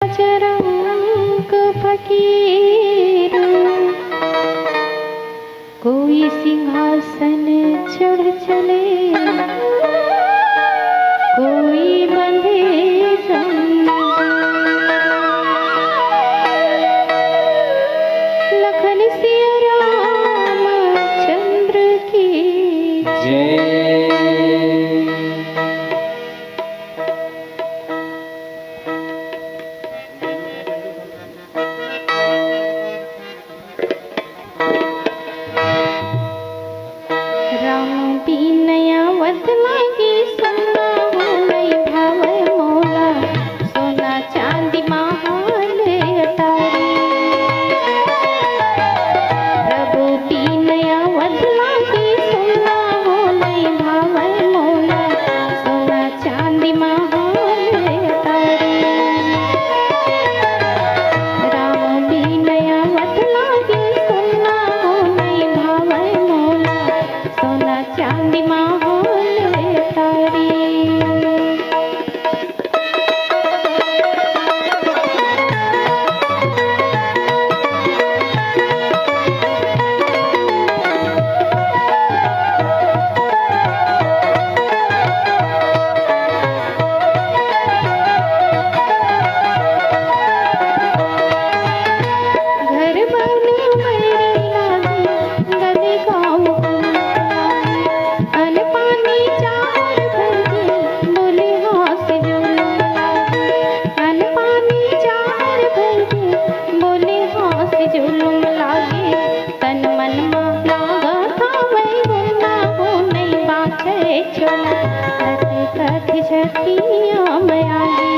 चरंक फकीर कोई सिंहासन चढ़ चले, कोई बंधे जंजीर। लखन सिया रामचंद्र की जय। राम बीनया वत लागी सुना हो नहीं भावे मोला, सोना चांदी महाल अटारी। प्रभु बीनया वत लागी सुना हो नहीं भावे मोला, सोना चांदी महाल अटारी। राम बीनया वत लागी सुना हो नहीं भावे मोला, सोना चांदी माहौल तारी। घर बने मेरे लागे गले गाँव जुलुम लागे, तन मन में लागा था वही गुना हो नहीं बाँचे चोला, कथ कथ झटिया में आगे।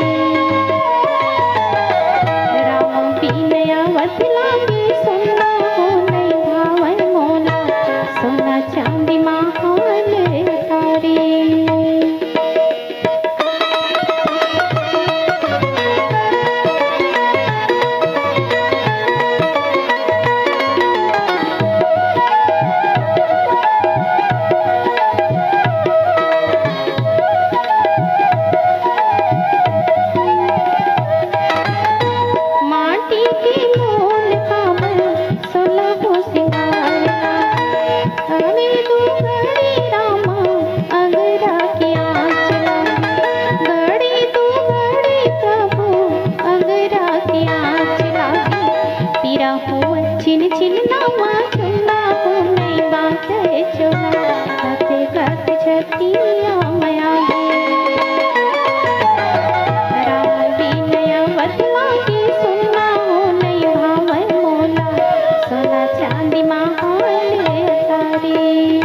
राम बीनया वत लागे सुना हो नहीं भावे मोला, सोना चांदी माहौल तारी। छिन छिन नामा चुना हो नहीं बाँचे चोला, कथ कथ झटिया में आगे। राम बीनया वत लागी सुना हो नहीं भावे मोला, सोना चांदी माहौल तारी।